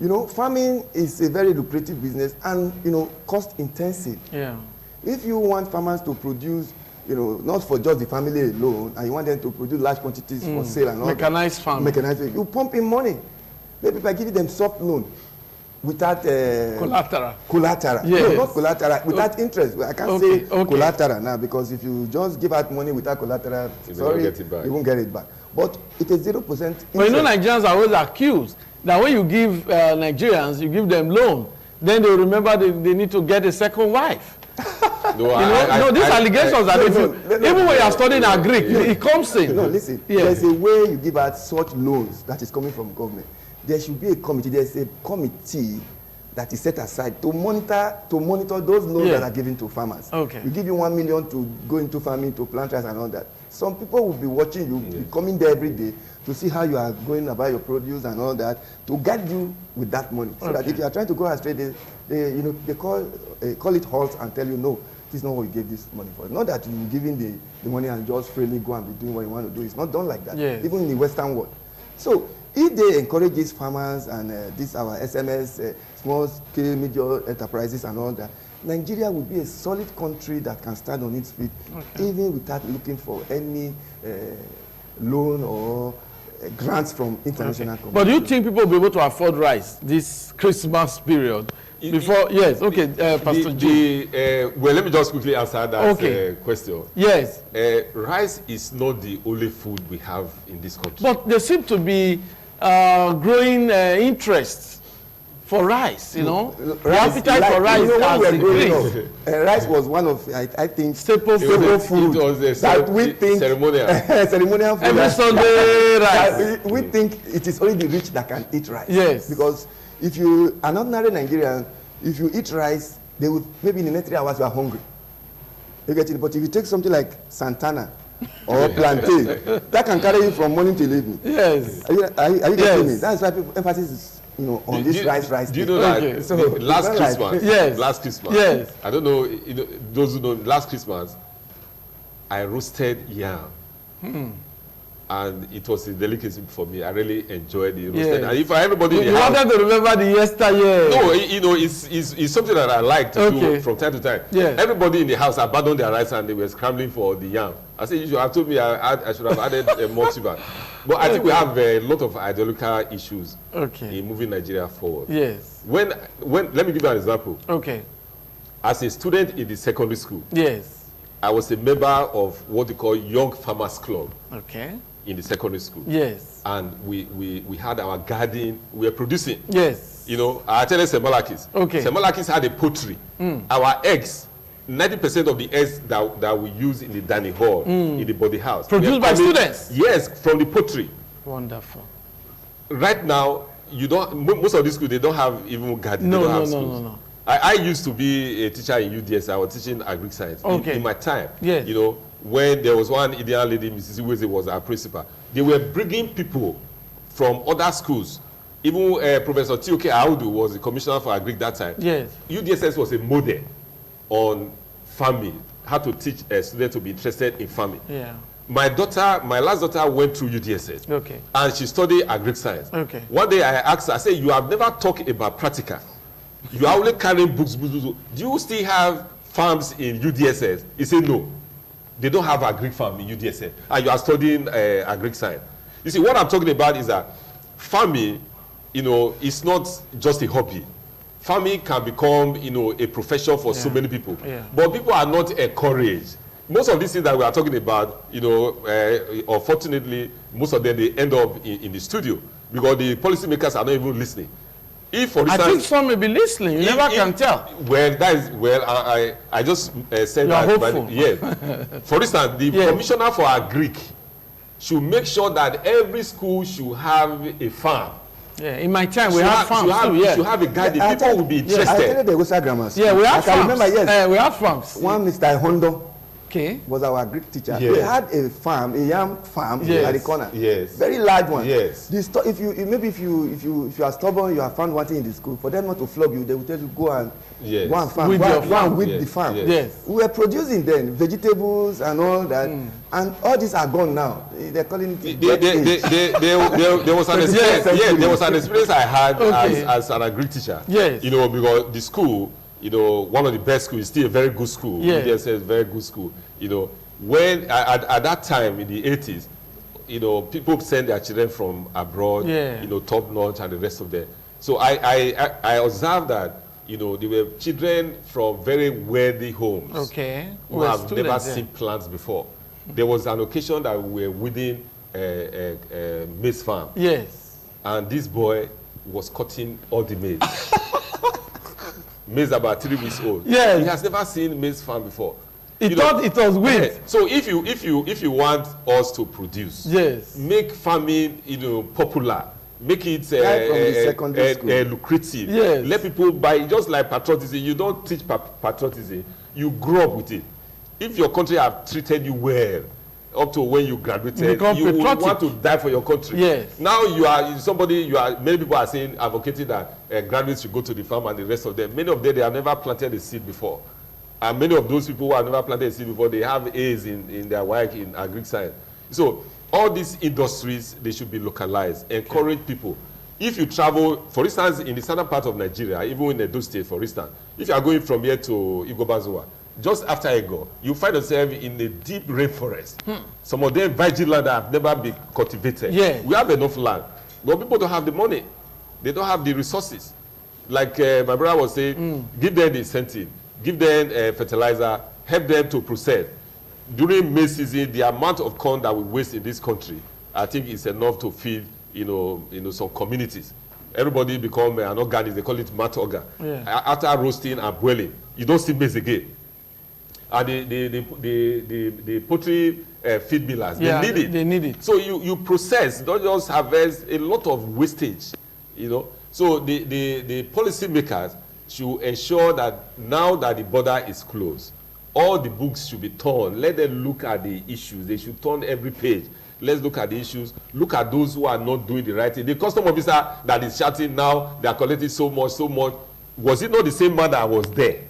[SPEAKER 3] You know, farming is a very lucrative business and, you know, cost intensive. If you want farmers to produce, you know, not for just the family alone, and you want them to produce large quantities for sale and all
[SPEAKER 1] mechanized farming.
[SPEAKER 3] You pump in money. Maybe by giving them soft loan without collateral. No, not collateral, without interest. I can't say collateral now, because if you just give out money without collateral, you won't get it back. But it is 0% interest.
[SPEAKER 1] But you know, Nigerians are always accused that when you give Nigerians, you give them loan, then they remember they need to get a second wife. These allegations are even when you are studying Greek, it comes in.
[SPEAKER 3] No, listen. There's a way you give out such loans that is coming from government. There should be a committee. There's a committee that is set aside to monitor those loans that are given to farmers. We give you 1 million to go into farming, to plant rice and all that. some people will be watching you, be coming there every day to see how you are going about your produce and all that, to guide you with that money. So that if you are trying to go astray, they call it halt and tell you, no, this is not what you gave this money for. Not that you're giving the money and just freely go and be doing what you want to do. It's not done like that, even in the Western world. So if they encourage these farmers and our SMS, small-scale, medium enterprises and all that, Nigeria will be a solid country that can stand on its feet, even without looking for any loan or grants from international companies.
[SPEAKER 1] But do you think people will be able to afford rice this Christmas period? Pastor G.
[SPEAKER 2] Well, let me just quickly answer that question.
[SPEAKER 1] Yes.
[SPEAKER 2] Rice is not the only food we have in this country.
[SPEAKER 1] But there seems to be growing interest for rice, the appetite for rice has increased.
[SPEAKER 3] Rice was one of, I think,
[SPEAKER 1] staple food.
[SPEAKER 2] It was
[SPEAKER 3] that we think
[SPEAKER 2] ceremonial.
[SPEAKER 3] Ceremonial food.
[SPEAKER 1] Every Sunday rice.
[SPEAKER 3] We think it is only the rich that can eat rice.
[SPEAKER 1] Yes.
[SPEAKER 3] Because if you are an ordinary Nigerian, if you eat rice, they would, maybe in the next 3 hours you are hungry. You get it? But if you take something like Santana or plantain, that can carry you from morning till evening.
[SPEAKER 1] Yes.
[SPEAKER 3] Are you getting me? That's why people emphasis is on this rice.
[SPEAKER 2] Do you know that
[SPEAKER 3] so
[SPEAKER 2] last Christmas? Last Christmas.
[SPEAKER 1] Yes.
[SPEAKER 2] I don't know, those who know, last Christmas, I roasted yam. And it was a delicacy for me. I really enjoyed it. And if everybody in the house,
[SPEAKER 1] wanted to remember the yesteryear.
[SPEAKER 2] No, it's something that I like to do from time to time.
[SPEAKER 1] Yes.
[SPEAKER 2] Everybody in the house abandoned their rice and they were scrambling for the yam. I said, you should have told me I should have added more sugar. But I think we have a lot of ideological issues in moving Nigeria forward.
[SPEAKER 1] Yes.
[SPEAKER 2] When let me give you an example.
[SPEAKER 1] Okay.
[SPEAKER 2] As a student in the secondary school,
[SPEAKER 1] yes,
[SPEAKER 2] I was a member of what they call Young Farmers Club.
[SPEAKER 1] Okay. In
[SPEAKER 2] the secondary school.
[SPEAKER 1] Yes.
[SPEAKER 2] And we had our garden, we were producing.
[SPEAKER 1] Yes.
[SPEAKER 2] I tell you Semalakis.
[SPEAKER 1] Okay.
[SPEAKER 2] Semalakis had a poultry. Our eggs, 90% of the eggs that we use in the dining hall, in the body house.
[SPEAKER 1] Produced by students?
[SPEAKER 2] Yes, from the poultry.
[SPEAKER 1] Wonderful.
[SPEAKER 2] Right now, most of these schools, they don't have even garden.
[SPEAKER 1] No.
[SPEAKER 2] I used to be a teacher in UDS. I was teaching agric science. In my time.
[SPEAKER 1] Yes.
[SPEAKER 2] When there was one Indian lady, Mrs. Iweze was our principal, they were bringing people from other schools. Even Professor T.O.K. Audu was the commissioner for agric that time.
[SPEAKER 1] Yes.
[SPEAKER 2] UDSS was a model on farming, how to teach a student to be interested in farming.
[SPEAKER 1] Yeah.
[SPEAKER 2] My last daughter went through UDSS.
[SPEAKER 1] Okay.
[SPEAKER 2] And she studied agric science.
[SPEAKER 1] Okay.
[SPEAKER 2] One day I asked her, I said, you have never talked about practical. You are only carrying books. Do you still have farms in UDSS? He said, no. They don't have agric farm in UDSS. And you are studying agric science. You see, what I'm talking about is that farming, is not just a hobby. Farming can become, a profession for so many people. Yeah. But people are not encouraged. Most of these things that we are talking about, unfortunately, most of them, they end up in the studio because the policymakers are not even listening. If, for instance,
[SPEAKER 1] I think some may be listening. You never can tell.
[SPEAKER 2] Well, I just said that. For instance, the commissioner for agric should make sure that every school should have a farm.
[SPEAKER 1] Yeah, in my time, we have farms too.
[SPEAKER 2] Should have a garden. People will be interested.
[SPEAKER 3] I tell you the Gosa grammars.
[SPEAKER 1] Yeah, we have farms.
[SPEAKER 3] I remember,
[SPEAKER 1] we have farms.
[SPEAKER 3] One Mr. Hondo.
[SPEAKER 1] Okay.
[SPEAKER 3] Was our Greek teacher.
[SPEAKER 2] Yes.
[SPEAKER 3] We had a farm, a yam farm at the corner.
[SPEAKER 2] Yes.
[SPEAKER 3] Very large one.
[SPEAKER 2] Yes.
[SPEAKER 3] If you are stubborn, you have found one thing in the school. For them not to flog you, they will tell you go and farm. Go and weed the farm.
[SPEAKER 1] Yes.
[SPEAKER 3] We were producing then vegetables and all that, and all these are gone now. They're calling it.
[SPEAKER 2] There was an experience. There was an experience I had as an agric teacher.
[SPEAKER 1] Yes.
[SPEAKER 2] Because the school. One of the best schools, still a very good school. Yes, very good school. When at that time in the 80s, people send their children from abroad, top notch and the rest of them. So I observed that, there were children from very wealthy homes who have never seen plants before. There was an occasion that we were within a maize farm.
[SPEAKER 1] Yes.
[SPEAKER 2] And this boy was cutting all the maize. Maize about 3 weeks old.
[SPEAKER 1] Yes.
[SPEAKER 2] He has never seen maize farm before.
[SPEAKER 1] He thought it was weed.
[SPEAKER 2] So if you want us to produce, make farming popular, make it lucrative.
[SPEAKER 1] Yes.
[SPEAKER 2] Let people buy, just like patriotism. You don't teach patriotism, you grow up with it. If your country have treated you well, up to when you graduated, you want to die for your country.
[SPEAKER 1] Yes.
[SPEAKER 2] Now you are somebody, many people are saying, advocating that graduates should go to the farm and the rest of them. Many of them, they have never planted a seed before. And many of those people who have never planted a seed before, they have A's in their work in agri science. So all these industries, they should be localized, encourage people. If you travel, for instance, in the southern part of Nigeria, even in Edo State, for instance, if you are going from here to Igobazua, just after Ego, you find yourself in a deep rainforest. Some of them virgin land that have never been cultivated.
[SPEAKER 1] Yeah.
[SPEAKER 2] We have enough land, but people don't have the money. They don't have the resources. Like my brother was saying, give them the incentive, give them fertilizer, help them to process. During maize season, the amount of corn that we waste in this country, I think is enough to feed, some communities. Everybody become an organic, they call it mat organ.
[SPEAKER 1] Yeah.
[SPEAKER 2] After roasting and boiling, you don't see maize again. And the poultry feed millers, they need it.
[SPEAKER 1] They need it.
[SPEAKER 2] So you process, don't just harvest, a lot of wastage, So the policy makers should ensure that now that the border is closed, all the books should be torn. Let them look at the issues. They should turn every page. Let's look at the issues. Look at those who are not doing the right thing. The custom officer that is shouting now, they are collecting so much. Was it not the same man that was there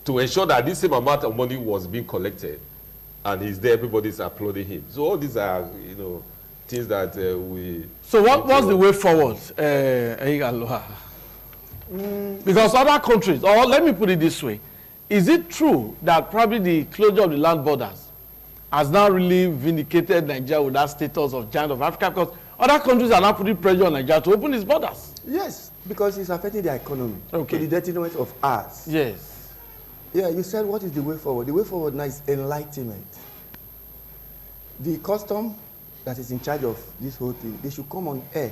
[SPEAKER 2] to ensure that this same amount of money was being collected? And he's there, everybody's applauding him. So all these are, things that we...
[SPEAKER 1] So what's the way forward, Because other countries, or let me put it this way, is it true that probably the closure of the land borders has now really vindicated Nigeria with that status of giant of Africa? Because other countries are now putting pressure on Nigeria to open its borders.
[SPEAKER 3] Yes, because it's affecting the economy to the detriment of us.
[SPEAKER 1] Yes.
[SPEAKER 3] Yeah, you said what is the way forward? The way forward now is enlightenment. The custom that is in charge of this whole thing, they should come on air,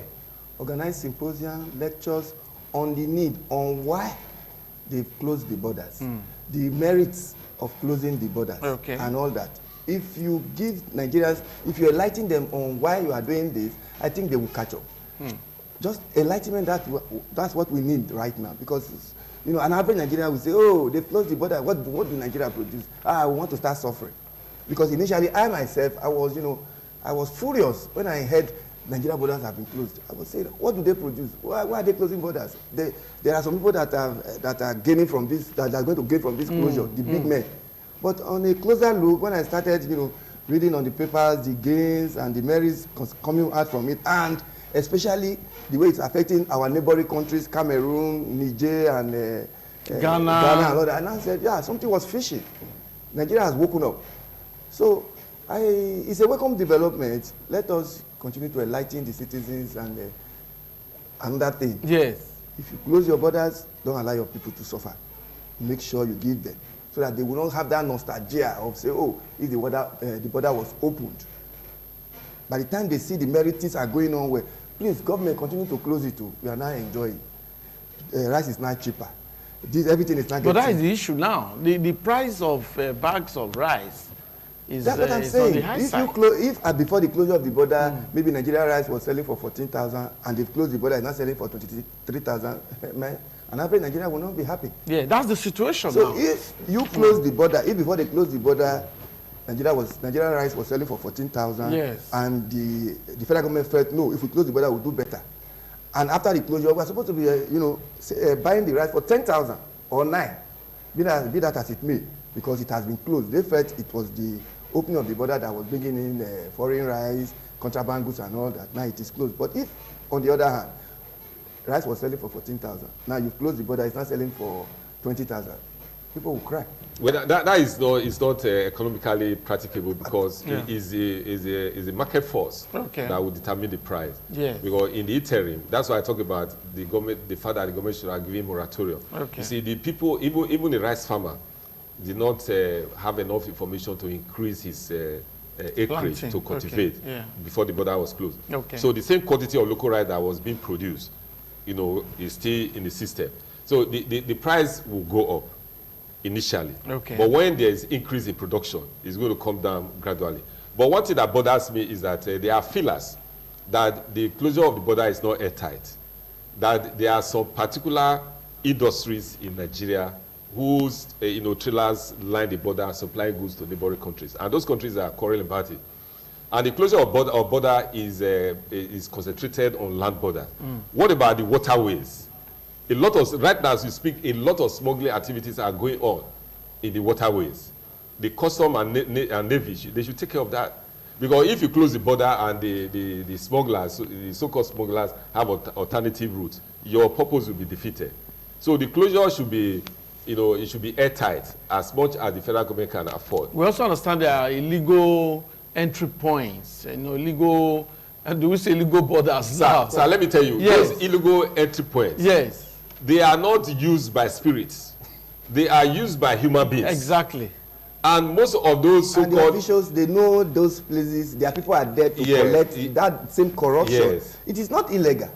[SPEAKER 3] organize symposium, lectures on the need, on why they've closed the borders, the merits of closing the borders, and all that. If you give Nigerians, if you enlighten them on why you are doing this, I think they will catch up. Just enlightenment, that's what we need right now. Because, an average Nigerian will say, oh, they've closed the border. What do Nigeria produce? I want to start suffering. Because initially, I myself, I was furious when I heard Nigeria borders have been closed. I was saying, what do they produce? Why are they closing borders? There are some people that are gaining from this, that are going to gain from this closure, the big men. But on a closer look, when I started, reading on the papers, the gains and the merits coming out from it, and especially the way it's affecting our neighboring countries, Cameroon, Niger, and Ghana and all that. And I said, yeah, something was fishy. Nigeria has woken up. So it's a welcome development. Let us continue to enlighten the citizens and another thing.
[SPEAKER 1] Yes.
[SPEAKER 3] If you close your borders, don't allow your people to suffer. Make sure you give them, so that they will not have that nostalgia of say, oh, if the border was opened. By the time they see the merits are going on, well, please, government continue to close it too. We are now enjoying. Rice is now cheaper. Everything is not getting.
[SPEAKER 1] But that is the issue now. The price of bags of rice is,
[SPEAKER 3] that's what I'm saying.
[SPEAKER 1] On the high side.
[SPEAKER 3] If before the closure of the border, maybe Nigeria rice was selling for 14,000 and they've closed the border, it's not selling for 23,000, man, an average Nigeria will not be happy.
[SPEAKER 1] Yeah, that's the situation
[SPEAKER 3] so
[SPEAKER 1] now.
[SPEAKER 3] If you close the border, if before they closed the border, Nigeria rice was selling for 14,000,
[SPEAKER 1] yes,
[SPEAKER 3] and the federal government felt, no, if we close the border, we'll do better. And after the closure, we're supposed to be, buying the rice for 10,000 or 9, be that as it may, because it has been closed. They felt it was the opening of the border that was bringing in foreign rice, contraband goods and all that. Now it is closed. But if, on the other hand, rice was selling for 14,000, now you've closed the border, it's not selling for 20,000, people will cry.
[SPEAKER 2] Well, that is not economically practicable, because it is a market force that will determine the price.
[SPEAKER 1] Yes.
[SPEAKER 2] Because in the interim, that's why I talk about the government, the fact that the government should have given moratorium. You see, the people, even the rice farmer, did not have enough information to increase his acreage to cultivate before the border was closed. So the same quantity of local rice that was being produced, is still in the system. So the price will go up initially. But when there is increase in production, it's going to come down gradually. But one thing that bothers me is that there are feelers that the closure of the border is not airtight, that there are some particular industries in Nigeria whose trailers line the border supplying goods to neighboring countries. And those countries are quarreling about it. And the closure of border is concentrated on land border. What about the waterways? Right now as you speak, a lot of smuggling activities are going on in the waterways. The custom and navy, they should take care of that. Because if you close the border and the smugglers, the so-called smugglers have alternative routes, your purpose will be defeated. So the closure should be, it should be airtight as much as the federal government can afford.
[SPEAKER 1] We also understand there are illegal entry points, illegal, and do we say illegal borders?
[SPEAKER 2] Sir, let me tell you,
[SPEAKER 1] yes.
[SPEAKER 2] Those illegal entry points,
[SPEAKER 1] yes,
[SPEAKER 2] they are not used by spirits. They are used by human beings.
[SPEAKER 1] Exactly.
[SPEAKER 2] And most of those so-called...
[SPEAKER 3] And the officials, they know those places. Their people are there to collect that same corruption.
[SPEAKER 2] Yes.
[SPEAKER 3] It is not illegal.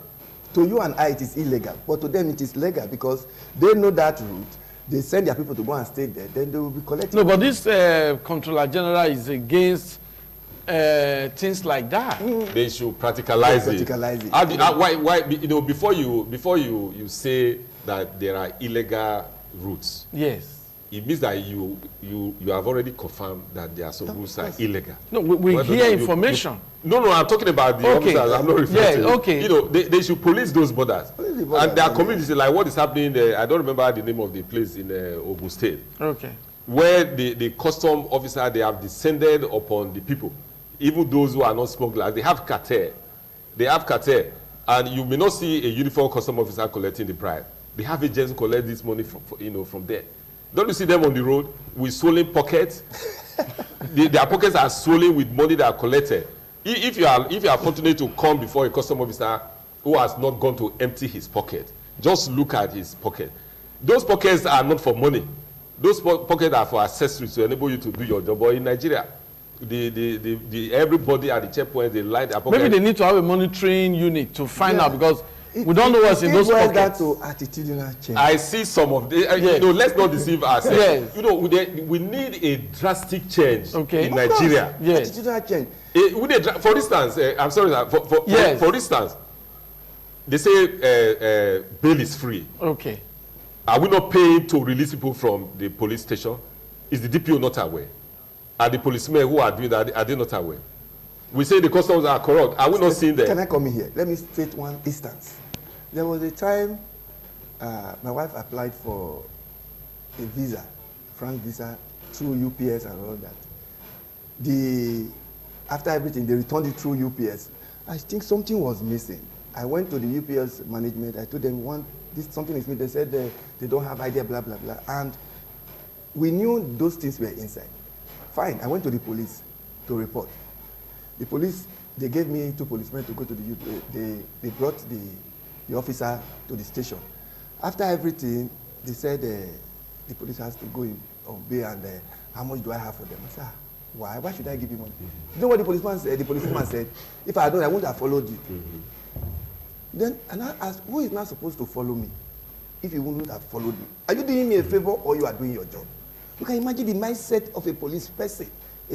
[SPEAKER 3] To you and I, it is illegal. But to them, it is legal because they know that route. They send their people to go and stay there. Then they will be collecting.
[SPEAKER 1] No, but this Comptroller General is against things like that.
[SPEAKER 2] They should practicalize it. Why? Before you say that there are illegal routes.
[SPEAKER 1] Yes.
[SPEAKER 2] It means that you have already confirmed that there are some routes that are illegal.
[SPEAKER 1] No, we hear information.
[SPEAKER 2] No, I'm talking about the officers. I'm not referring to.
[SPEAKER 1] Okay.
[SPEAKER 2] They should police those borders. And there are communities like what is happening there. I don't remember the name of the place in Ogun State.
[SPEAKER 1] Okay. Where
[SPEAKER 2] the custom officer, they have descended upon the people, even those who are not smugglers. They have cartel. And you may not see a uniform custom officer collecting the bribe. They have agents who collect this money from there. Don't you see them on the road with swollen pockets? Their pockets are swollen with money that are collected. If you are fortunate to come before a custom officer who has not gone to empty his pocket, just look at his pocket. Those pockets are not for money. Those pockets are for accessories to enable you to do your job. But in Nigeria, everybody at the checkpoint, they line their pockets.
[SPEAKER 1] Maybe they need to have a monitoring unit to find out because we don't know what's in those pockets.
[SPEAKER 3] To attitudinal change.
[SPEAKER 2] I see some of the, let's not deceive ourselves. Yes. We need a drastic change in Nigeria.
[SPEAKER 3] Yes. Attitudinal change.
[SPEAKER 2] For instance, I'm sorry, for instance, they say bail is free.
[SPEAKER 1] Okay.
[SPEAKER 2] Are we not paying to release people from the police station? Is the DPO not aware? Are the policemen who are doing that, are they not aware? We say the customs are corrupt. Are we not seeing that?
[SPEAKER 3] Can I come in here? Let me state one instance. There was a time my wife applied for a visa, France visa, through UPS and all that. After everything, they returned it through UPS. I think something was missing. I went to the UPS management. I told them, something is missing. They said they don't have idea, blah, blah, blah. And we knew those things were inside. Fine, I went to the police to report. The police, they gave me 2 policemen to go to the UPS. They brought the officer to the station. After everything, they said the police has to go in on bail and how much do I have for them? I said, why? Why should I give you money? You know what the policeman said? The policeman said, if I don't, I wouldn't have followed you. Then, and I asked, who is not supposed to follow me if you wouldn't have followed me? Are you doing me a favor or you are doing your job? You can imagine the mindset of a police person.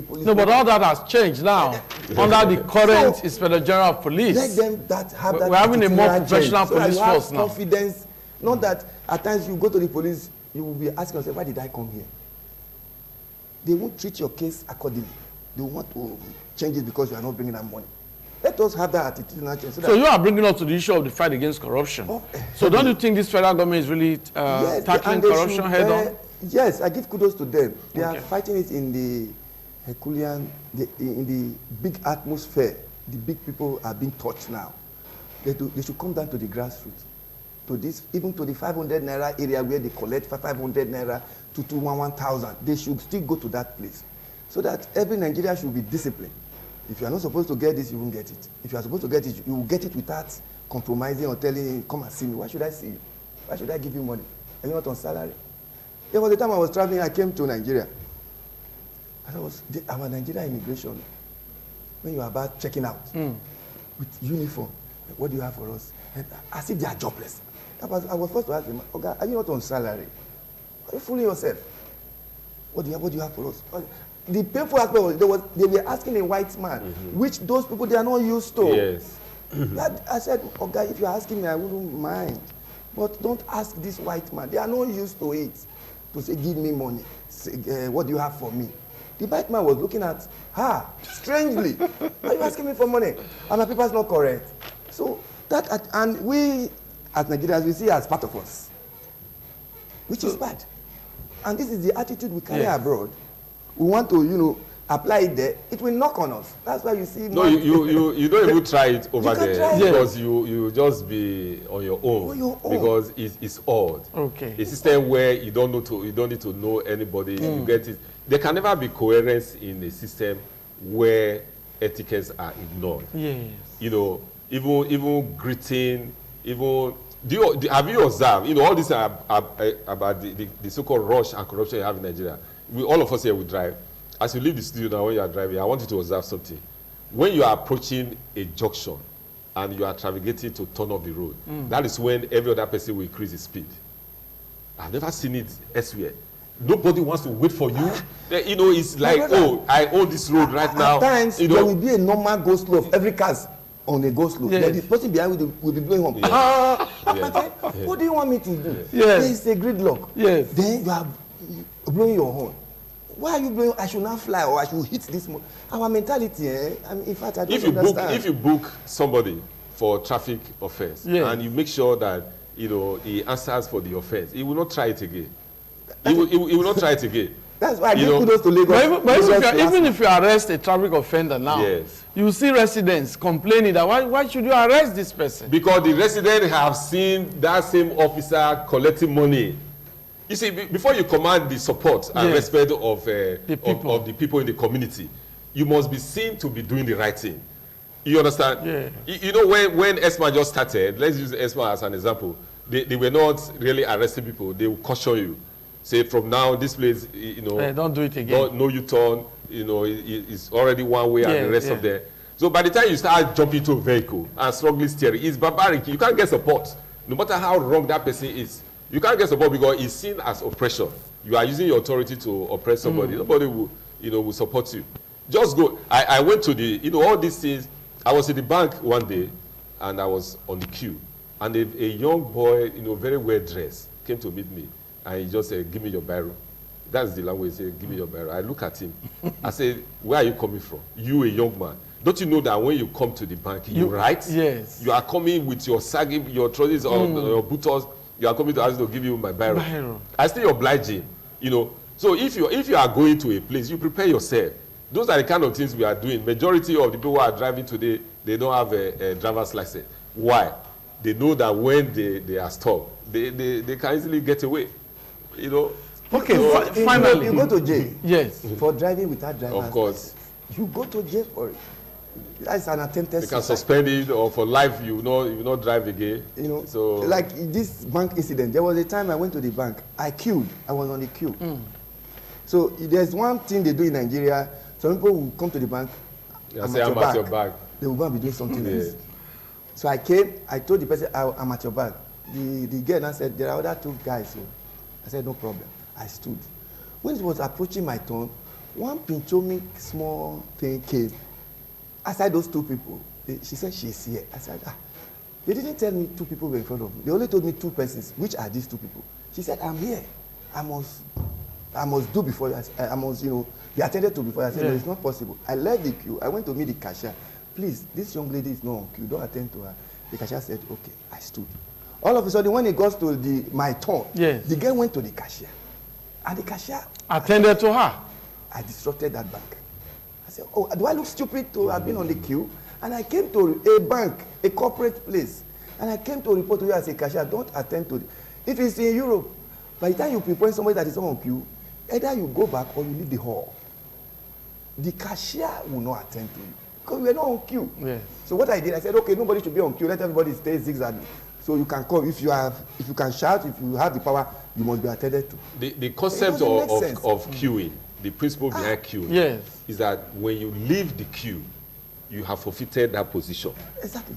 [SPEAKER 1] No, but all that has changed now under the current Inspector General of Police.
[SPEAKER 3] Let them have that.
[SPEAKER 1] We're having a more professional police force now.
[SPEAKER 3] Confidence, not that at times you go to the police, you will be asking yourself, why did I come here? They won't treat your case accordingly. They want to change it because you are not bringing them money. Let us have that attitude.
[SPEAKER 1] So you are bringing us to the issue of the fight against corruption. So don't you think this federal government is really tackling corruption head on?
[SPEAKER 3] Yes, I give kudos to them. They are fighting it in the Herculean, in the big atmosphere. The big people are being touched now. They should come down to the grassroots, to this, even to the 500 naira area where they collect 500 naira to 1,000. They should still go to that place, so that every Nigerian should be disciplined. If you are not supposed to get this, you won't get it. If you are supposed to get it, you will get it without compromising or telling you, come and see me. Why should I see you? Why should I give you money? Are you not on salary? There was a time I was traveling, I came to Nigeria. And our Nigerian immigration, when you are about checking out with uniform, what do you have for us? And as if they are jobless. I was first to ask them, okay, are you not on salary? Are you fooling yourself? What do you have for us? The painful aspect was they were asking a white man, which those people they are not used to.
[SPEAKER 2] Yes.
[SPEAKER 3] I said, okay, if you are asking me, I wouldn't mind. But don't ask this white man. They are not used to it. To say, give me money. Say, what do you have for me? The bike man was looking at her strangely. Are you asking me for money? And my paper's not correct. So that, and we as Nigerians, we see it as part of us, which is bad. And this is the attitude we carry abroad. We want to, you know, apply it there. It will knock on us. That's why you see.
[SPEAKER 2] No, you don't even try it over there because you just be on your own. Because it's odd.
[SPEAKER 1] Okay.
[SPEAKER 2] A system where you don't need to know anybody. You get it. There can never be coherence in a system where etiquettes are ignored.
[SPEAKER 1] Yes.
[SPEAKER 2] You know, even greeting, have you observed, you know, all this about the so-called rush and corruption you have in Nigeria? All of us here, we drive. As you leave the studio now, when you are driving, I want you to observe something. When you are approaching a junction and you are navigating to turn off the road, that is when every other person will increase his speed. I've never seen it elsewhere. Nobody wants to wait for you. You know, it's like, oh, I own this road right now.
[SPEAKER 3] At times,
[SPEAKER 2] you know,
[SPEAKER 3] there will be a normal go slow of every car on a go slow. Then the person behind will be blowing home. What do you want me to do?
[SPEAKER 1] Yes.
[SPEAKER 3] There is a gridlock.
[SPEAKER 1] Yes.
[SPEAKER 3] Then you are blowing your horn. Why are you blowing? I should not fly or I should hit this. Our mentality, I mean, in fact, I don't understand.
[SPEAKER 2] If you book somebody for traffic offense and you make sure that, you know, he answers for the offense, he will not try it again. He will not try it again.
[SPEAKER 3] That's why I give kudos to Lagos.
[SPEAKER 1] But even if you arrest a traffic offender now, you see residents complaining that why should you arrest this person?
[SPEAKER 2] Because the residents have seen that same officer collecting money. You see, before you command the support and respect of the people in the community, you must be seen to be doing the right thing. You understand?
[SPEAKER 1] Yeah.
[SPEAKER 2] You know, when ESMA just started, let's use ESMA as an example, they were not really arresting people. They will caution you. Say, from now, this place, you know,
[SPEAKER 1] don't do it again.
[SPEAKER 2] No U-turn, you know, it's already one way and the rest of them. So by the time you start jumping into a vehicle and struggling steering, it's barbaric. You can't get support. No matter how wrong that person is, you can't get support because it's seen as oppression. You are using your authority to oppress somebody. Nobody will, you know, will support you. Just go. I went to the, you know, all these things. I was in the bank one day, and I was on the queue. And a young boy, you know, very well dressed, came to meet me. And he just said, give me your biro. That's the language. He said, give me your biro. I look at him. I said, where are you coming from? You, a young man. Don't you know that when you come to the bank, you write?
[SPEAKER 1] Yes.
[SPEAKER 2] You are coming with your sagging, your trousers or your boots. You are coming to ask to give you my biro. I still oblige him, you know. So if you are going to a place, you prepare yourself. Those are the kind of things we are doing. Majority of the people who are driving today, they don't have a driver's license. Why? They know that when they are stopped, they can easily get away. You know.
[SPEAKER 1] Okay, so finally.
[SPEAKER 3] You go to jail.
[SPEAKER 1] Yes.
[SPEAKER 3] For driving without driver's license.
[SPEAKER 2] Of course.
[SPEAKER 3] You go to jail for it. That's an attempted
[SPEAKER 2] suicide. They can suspend it, or for life you will not drive again. You know. So
[SPEAKER 3] like this bank incident, there was a time I went to the bank. I queued. I was on the queue. So there's one thing they do in Nigeria. Some people will come to the bank.
[SPEAKER 2] I'm at your back.
[SPEAKER 3] They will go and be doing something else. So I came. I told the person, I'm at your back. The girl now said, there are other two guys. So I said, no problem. I stood. When it was approaching my turn, one pinchomic small thing came. Aside those two people, she said she's here. I said, they didn't tell me two people were in front of me. They only told me two persons. Which are these two people? She said, I'm here. I must do before you. I must, you know, be attended to before. I said, no, it's not possible. I left the queue. I went to meet the cashier. Please, this young lady is not on queue. Don't attend to her. The cashier said, okay. I stood. All of a sudden, when it got to my turn, the girl went to the cashier. And the cashier
[SPEAKER 1] attended to her.
[SPEAKER 3] I disrupted that bank. I said, oh, do I look stupid to have been on the queue? And I came to a bank, a corporate place. And I came to report to you as a cashier, don't attend to it. If it's in Europe, by the time you prepare somebody that is not on queue, either you go back or you leave the hall. The cashier will not attend to you because we are not on queue. So what I did, I said, okay, nobody should be on queue. Let everybody stay zigzag. So you can come if you can shout, if you have the power, you must be attended to.
[SPEAKER 2] The concept of queuing, the principle behind queuing, is that when you leave the queue, you have forfeited that position.
[SPEAKER 3] Exactly.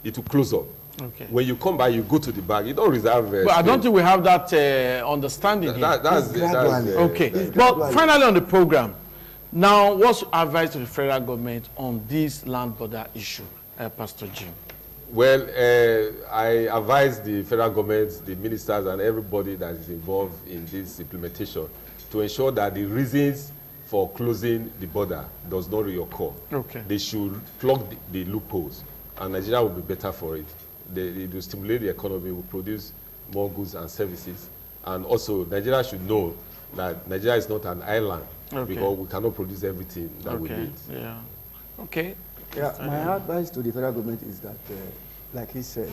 [SPEAKER 2] It will close up.
[SPEAKER 1] Okay.
[SPEAKER 2] When you come back, you go to the back. You don't reserve.
[SPEAKER 1] But I don't think we have that understanding here.
[SPEAKER 3] That's
[SPEAKER 1] okay. But finally on the program, now what's your advice to the federal government on this land border issue, Pastor Jim?
[SPEAKER 2] Well, I advise the federal government, the ministers, and everybody that is involved in this implementation to ensure that the reasons for closing the border does not reoccur.
[SPEAKER 1] Okay.
[SPEAKER 2] They should plug the loopholes, and Nigeria will be better for it. It will stimulate the economy, will produce more goods and services. And also, Nigeria should know that Nigeria is not an island, because we cannot produce everything that we need.
[SPEAKER 1] Yeah. Okay.
[SPEAKER 3] Yeah, my advice to the federal government is that, like he said,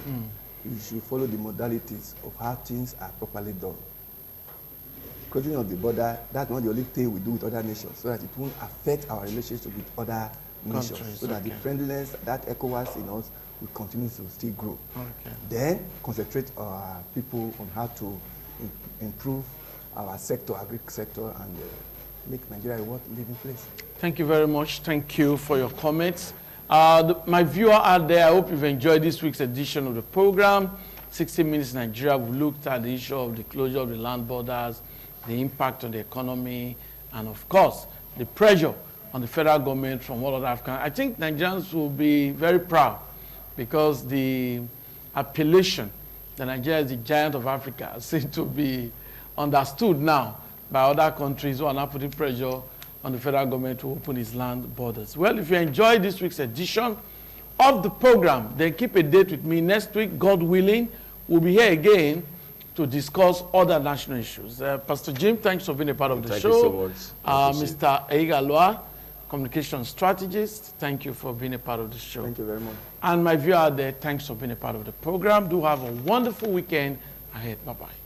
[SPEAKER 3] you should follow the modalities of how things are properly done. Closing of the border, that's not the only thing we do with other nations, so that it won't affect our relationship with other nations, so that the friendliness, that ECOWAS in us, will continue to still grow. Okay. Then concentrate our people on how to improve our sector, agriculture sector, and make Nigeria a worth living place. Thank you very much. Thank you for your comments. My viewer out there, I hope you've enjoyed this week's edition of the program. 60 Minutes Nigeria, we looked at the issue of the closure of the land borders, the impact on the economy, and of course, the pressure on the federal government from all other Africans. I think Nigerians will be very proud because the appellation that Nigeria is the giant of Africa seems to be understood now by other countries who are now putting pressure on the federal government to open its land borders. Well, if you enjoyed this week's edition of the program, then keep a date with me. Next week, God willing, we'll be here again to discuss other national issues. Pastor Jim, thanks for being a part of the show.
[SPEAKER 2] Thank you so much.
[SPEAKER 1] Mr. Eigalua, communication strategist, thank you for being a part of the show.
[SPEAKER 3] Thank you very much.
[SPEAKER 1] And my viewer out there, thanks for being a part of the program. Do have a wonderful weekend ahead. Bye-bye.